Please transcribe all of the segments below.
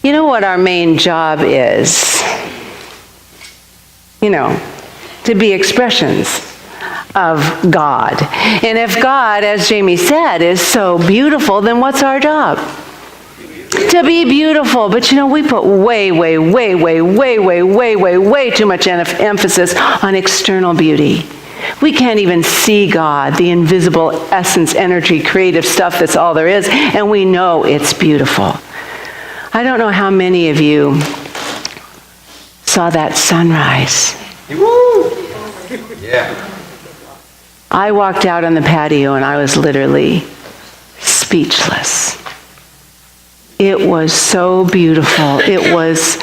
You know what our main job is? To be expressions of God. And if God, as Jamie said, is so beautiful, then what's our job? To be beautiful. But we put way too much emphasis on external beauty. We can't even see God, the invisible essence, energy, creative stuff that's all there is, and we know it's beautiful. I don't know how many of you saw that sunrise. Yeah. I walked out on the patio and I was literally speechless. It was so beautiful. It was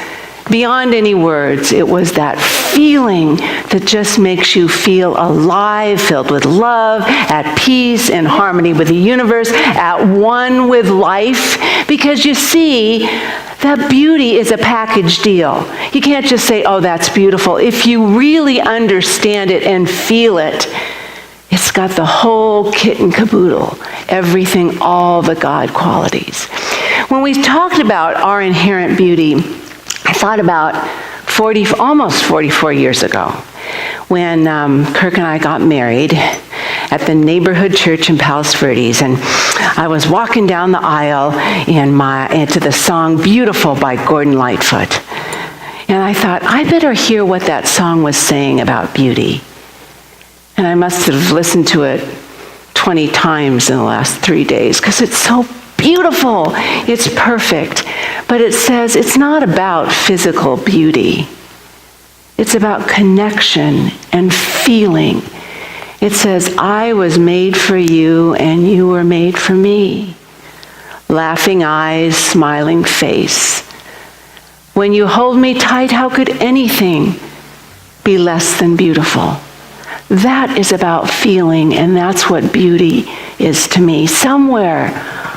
beyond any words. It was that feeling that just makes you feel alive, filled with love, at peace, in harmony with the universe, at one with life. Because you see, that beauty is a package deal. You can't just say, oh, that's beautiful. If you really understand it and feel it, it's got the whole kit and caboodle, everything, all the God qualities. When we talked about our inherent beauty, I thought about almost 44 years ago when Kirk and I got married at the neighborhood church in Palos Verdes, and I was walking down the aisle into the song Beautiful by Gordon Lightfoot. And I thought, I better hear what that song was saying about beauty. And I must have listened to it 20 times in the last 3 days because it's so beautiful. It's perfect. But it says it's not about physical beauty. It's about connection and feeling. It says, I was made for you and you were made for me. Laughing eyes, smiling face. When you hold me tight, how could anything be less than beautiful? That is about feeling, and that's what beauty is to me. Somewhere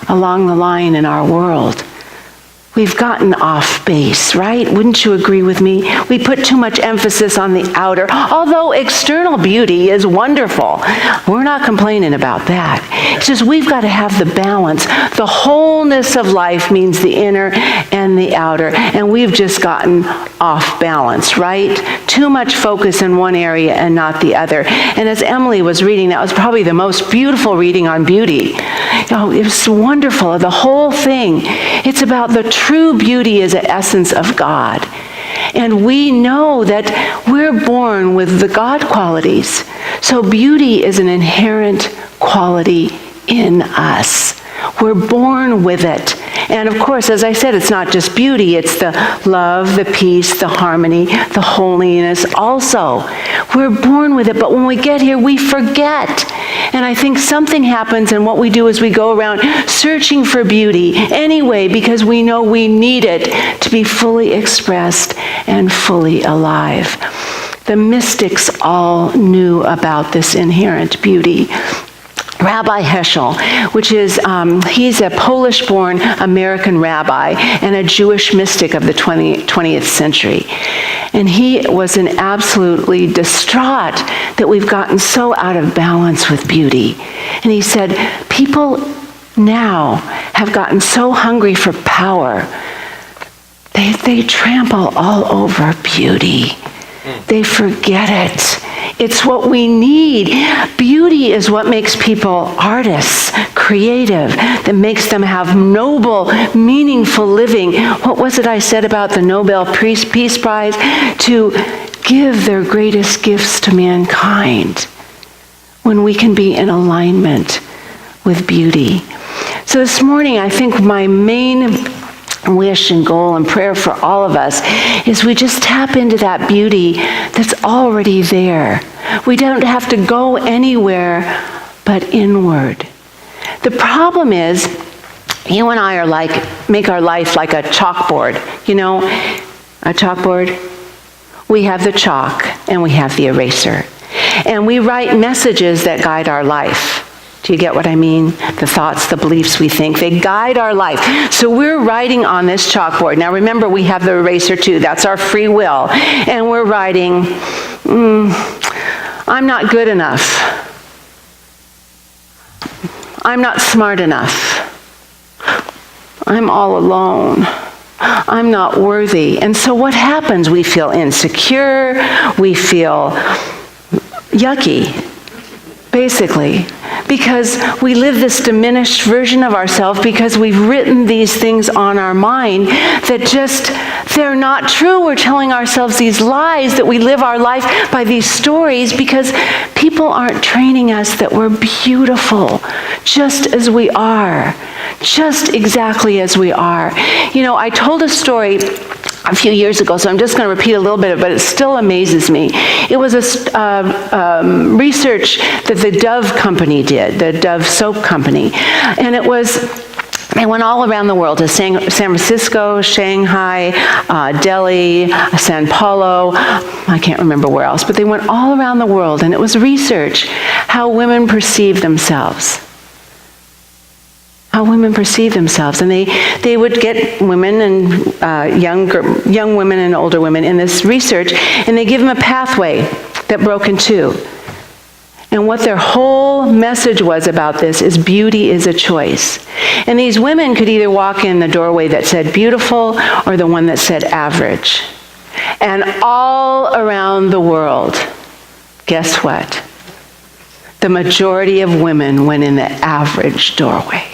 along the line in our world, we've gotten off base, right? Wouldn't you agree with me? We put too much emphasis on the outer, although external beauty is wonderful. We're not complaining about that. It's just we've got to have the balance. The wholeness of life means the inner and the outer, and we've just gotten off balance, right? Too much focus in one area and not the other. And as Emily was reading, that was probably the most beautiful reading on beauty. It was wonderful, the whole thing. It's about the true beauty is the essence of God. And we know that we're born with the God qualities. So beauty is an inherent quality in us. We're born with it. And of course, as I said, it's not just beauty, it's the love, the peace, the harmony, the holiness also. We're born with it, but when we get here, we forget. And I think something happens, and what we do is we go around searching for beauty anyway, because we know we need it to be fully expressed and fully alive. The mystics all knew about this inherent beauty. Rabbi Heschel, which is, he's a Polish-born American rabbi and a Jewish mystic of the 20th century. And he was absolutely distraught that we've gotten so out of balance with beauty. And he said, people now have gotten so hungry for power, they trample all over beauty. They forget it. It's what we need. Beauty is what makes people artists, creative, that makes them have noble, meaningful living. What was it I said about the Nobel Peace Prize? To give their greatest gifts to mankind when we can be in alignment with beauty. So this morning, I think my main wish and goal and prayer for all of us is we just tap into that beauty that's already there. We don't have to go anywhere but inward. The problem is, you and I are make our life like a chalkboard. You know, a chalkboard? We have the chalk and we have the eraser. And we write messages that guide our life. Do you get what I mean? The thoughts, the beliefs we think, they guide our life. So we're writing on this chalkboard. Now remember, we have the eraser too. That's our free will. And we're writing, I'm not good enough. I'm not smart enough. I'm all alone. I'm not worthy. And so what happens? We feel insecure. We feel yucky, basically, because we live this diminished version of ourselves because we've written these things on our mind that just, they're not true. We're telling ourselves these lies that we live our life by these stories because people aren't training us that we're beautiful just as we are, just exactly as we are. You know, I told a story a few years ago, so I'm just going to repeat a little bit of it, but it still amazes me. It was a research that the Dove company did, the Dove soap company, and they went all around the world to San Francisco, Shanghai, Delhi, Sao Paulo, I can't remember where else, but they went all around the world, and it was research how women perceive themselves. How women perceive themselves. And they would get women and young women and older women in this research, and they give them a pathway that broke in two. And what their whole message was about this is beauty is a choice. And these women could either walk in the doorway that said beautiful or the one that said average. And all around the world, guess what? The majority of women went in the average doorway.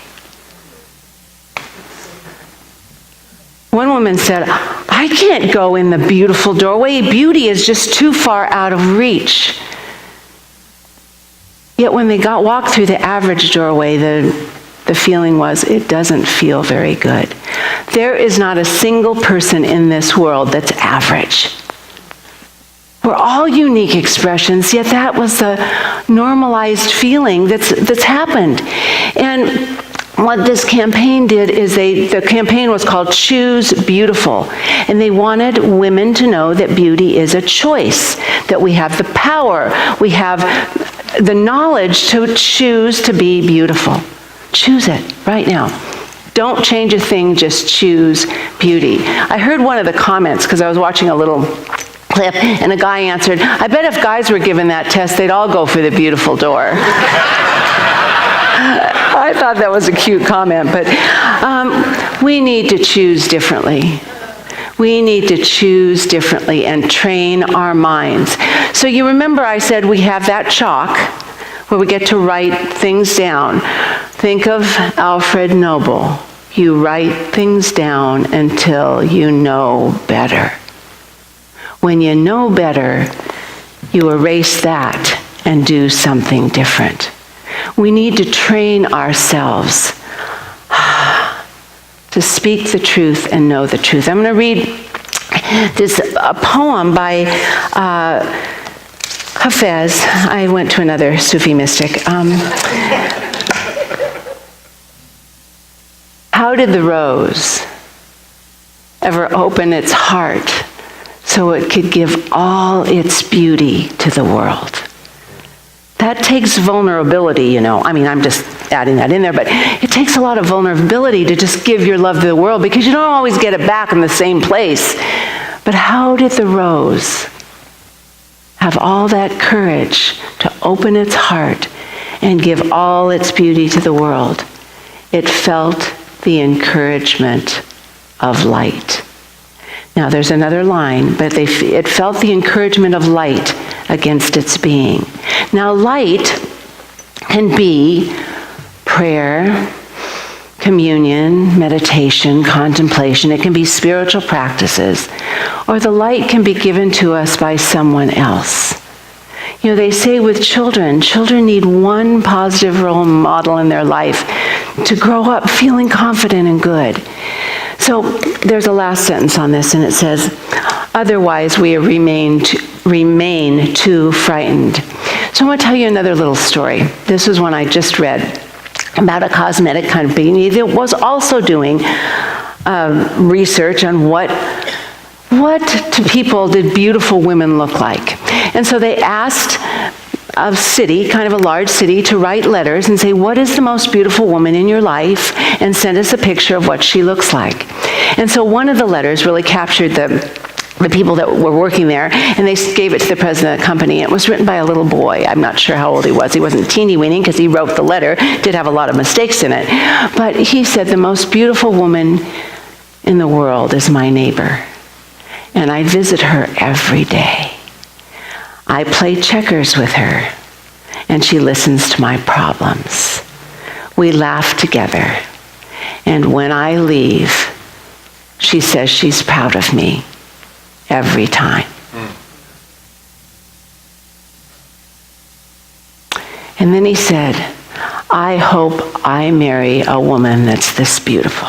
One woman said, I can't go in the beautiful doorway. Beauty is just too far out of reach. Yet when they walked through the average doorway, the feeling was, it doesn't feel very good. There is not a single person in this world that's average. We're all unique expressions, yet that was the normalized feeling that's happened. And what this campaign did is the campaign was called Choose Beautiful. And they wanted women to know that beauty is a choice, that we have the power, we have the knowledge to choose to be beautiful. Choose it right now. Don't change a thing, just choose beauty. I heard one of the comments, because I was watching a little clip, and a guy answered, I bet if guys were given that test, they'd all go for the beautiful door. I thought that was a cute comment, but we need to choose differently. We need to choose differently and train our minds. So you remember I said we have that chalk where we get to write things down. Think of Alfred Nobel. You write things down until you know better. When you know better, you erase that and do something different. We need to train ourselves to speak the truth and know the truth. I'm going to read a poem by Hafez. I went to another Sufi mystic. How did the rose ever open its heart so it could give all its beauty to the world? That takes vulnerability, you know. I mean, I'm just adding that in there, but it takes a lot of vulnerability to just give your love to the world because you don't always get it back in the same place. But how did the rose have all that courage to open its heart and give all its beauty to the world? It felt the encouragement of light. Now, there's another line, but it felt the encouragement of light against its being. Now, light can be prayer, communion, meditation, contemplation. It can be spiritual practices, or the light can be given to us by someone else. You know, they say with children need one positive role model in their life to grow up feeling confident and good. So there's a last sentence on this, and it says, otherwise we remain too frightened. So I'm going to tell you another little story. This is one I just read about a cosmetic company that was also doing research on what to people did beautiful women look like. And so they asked a city, kind of a large city, to write letters and say, what is the most beautiful woman in your life? And send us a picture of what she looks like. And so one of the letters really captured the people that were working there, and they gave it to the president of the company. It was written by a little boy. I'm not sure how old he was. He wasn't teeny-weeny because he wrote the letter. Did have a lot of mistakes in it. But he said, the most beautiful woman in the world is my neighbor, and I visit her every day. I play checkers with her, and she listens to my problems. We laugh together, and when I leave, she says she's proud of me every time. And then he said, I hope I marry a woman that's this beautiful.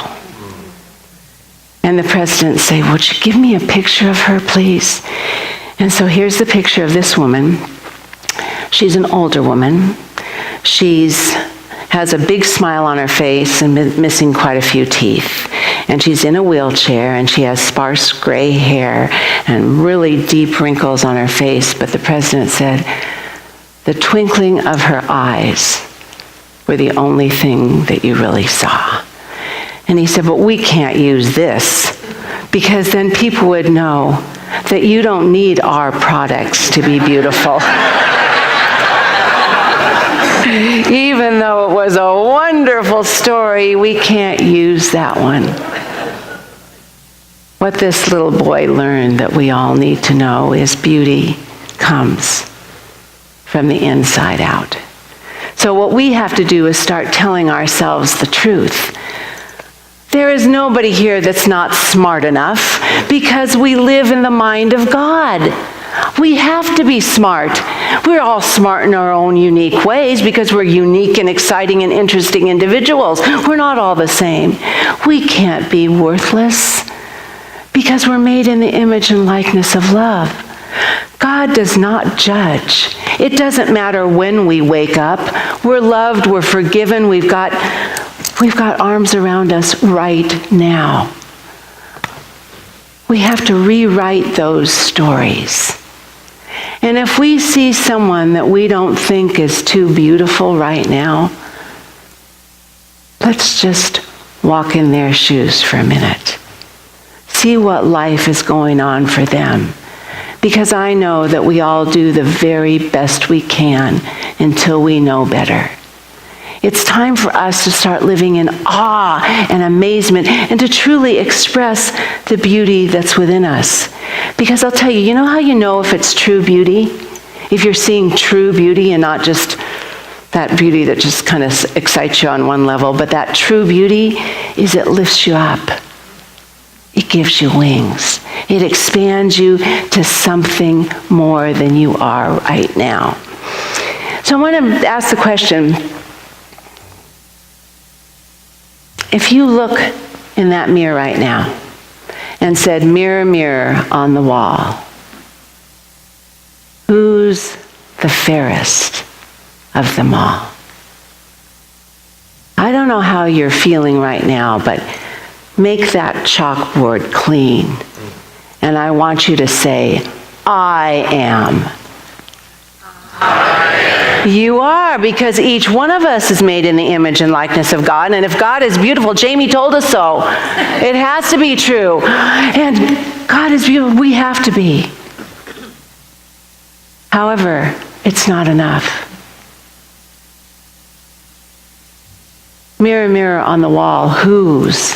And the president said, would you give me a picture of her, please? And so here's the picture of this woman. She's an older woman. Has a big smile on her face and missing quite a few teeth. And she's in a wheelchair, and she has sparse gray hair and really deep wrinkles on her face. But the president said, the twinkling of her eyes were the only thing that you really saw. And he said, but we can't use this, because then people would know that you don't need our products to be beautiful. Even though it was a wonderful story, we can't use that one. What this little boy learned that we all need to know is beauty comes from the inside out. So what we have to do is start telling ourselves the truth. There is nobody here that's not smart enough, because we live in the mind of God. We have to be smart. We're all smart in our own unique ways because we're unique and exciting and interesting individuals. We're not all the same. We can't be worthless because we're made in the image and likeness of love. God does not judge. It doesn't matter when we wake up. We're loved, we're forgiven, we've got arms around us right now. We have to rewrite those stories. And if we see someone that we don't think is too beautiful right now, let's just walk in their shoes for a minute. See what life is going on for them. Because I know that we all do the very best we can until we know better. It's time for us to start living in awe and amazement and to truly express the beauty that's within us. Because I'll tell you, you know how you know if it's true beauty? If you're seeing true beauty and not just that beauty that just kind of excites you on one level, but that true beauty is it lifts you up. It gives you wings. It expands you to something more than you are right now. So I want to ask the question, if you look in that mirror right now and said, mirror, mirror on the wall, who's the fairest of them all? I don't know how you're feeling right now, but make that chalkboard clean. And I want you to say, I am. You are, because each one of us is made in the image and likeness of God. And if God is beautiful, Jamie told us so. It has to be true. And God is beautiful. We have to be. However, it's not enough. Mirror, mirror on the wall, who's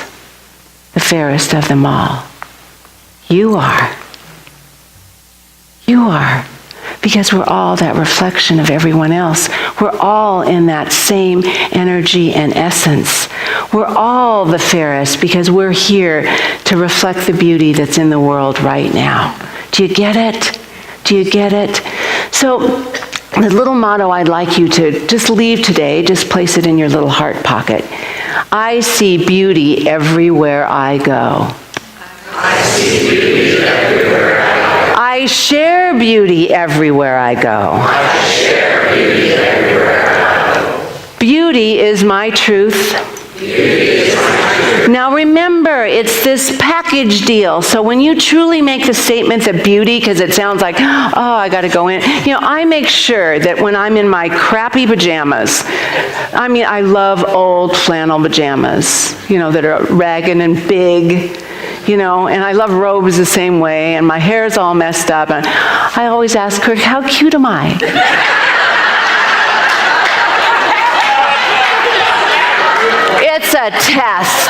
the fairest of them all? You are. You are. Because we're all that reflection of everyone else. We're all in that same energy and essence. We're all the fairest because we're here to reflect the beauty that's in the world right now. Do you get it? Do you get it? So the little motto I'd like you to just leave today, just place it in your little heart pocket. I see beauty everywhere I go. I see beauty everywhere I go. I share beauty everywhere I go. I share beauty everywhere I go. Beauty is my truth. Beauty is my truth. Now remember, it's this package deal. So when you truly make the statement that beauty, because it sounds like, oh, I got to go in. You know, I make sure that when I'm in my crappy pajamas, I mean, I love old flannel pajamas, you know, that are ragged and big. You know, and I love robes the same way, and my hair's all messed up. And I always ask her, how cute am I? It's a test.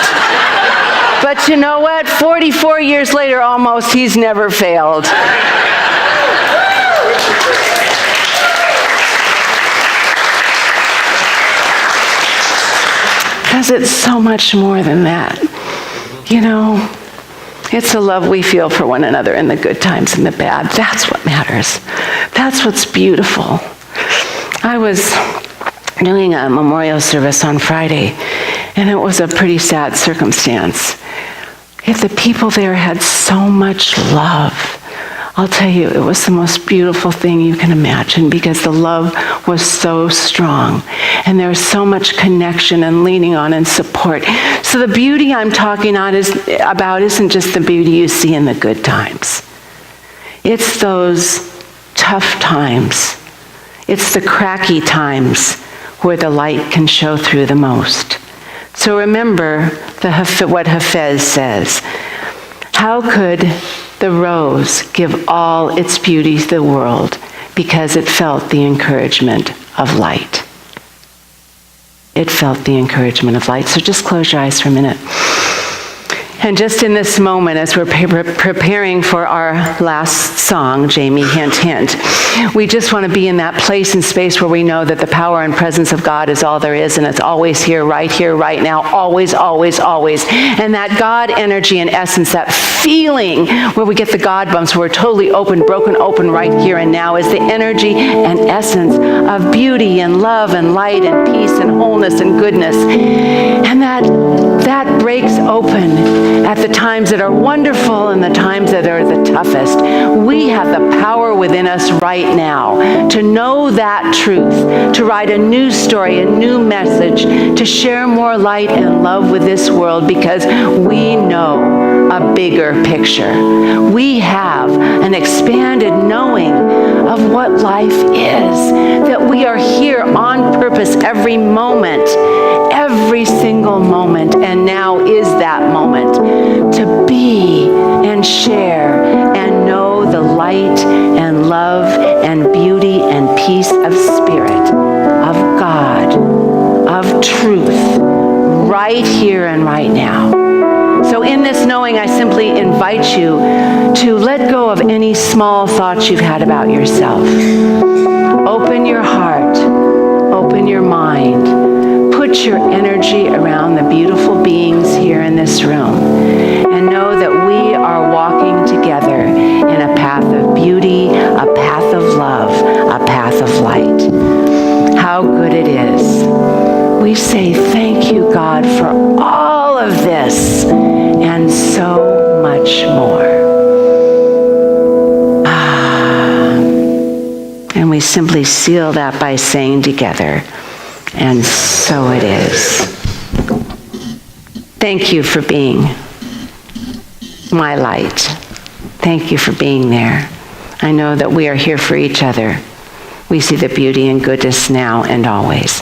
But you know what? 44 years later, almost, he's never failed. Because it's so much more than that. You know, it's the love we feel for one another in the good times and the bad. That's what matters. That's what's beautiful. I was doing a memorial service on Friday, and it was a pretty sad circumstance. Yet the people there had so much love. I'll tell you, it was the most beautiful thing you can imagine because the love was so strong. And there was so much connection and leaning on and support. So the beauty I'm talking about isn't just the beauty you see in the good times. It's those tough times. It's the cracky times where the light can show through the most. So remember what Hafez says. How could the rose give all its beauty to the world? Because it felt the encouragement of light. It felt the encouragement of light. So just close your eyes for a minute. And just in this moment, as we're preparing for our last song, Jamie, hint, hint, we just want to be in that place and space where we know that the power and presence of God is all there is, and it's always here, right now, always, always, always. And that God energy and essence, that feeling where we get the God bumps, where we're totally open, broken open right here and now, is the energy and essence of beauty and love and light and peace and wholeness and goodness. And that breaks open at the times that are wonderful and the times that are the toughest. We have the power within us right now to know that truth, to write a new story, a new message, to share more light and love with this world because we know a bigger picture. We have an expanded knowing of what life is, that we are here on purpose every moment, every single moment, and now is that moment to be and share and know the light and love and beauty and peace of spirit, of God, of truth, right here and right now. So in this knowing, I simply invite you to let go of any small thoughts you've had about yourself. Open your heart, open your mind, put your energy around the beautiful beings here in this room, and know that we are walking together in a path of beauty, a path of love, a path of light. How good it is. We say thank you, God, for all of this and so much more. And we simply seal that by saying together, and so it is. Thank you for being my light. Thank you for being there. I know that we are here for each other. We see the beauty and goodness now and always.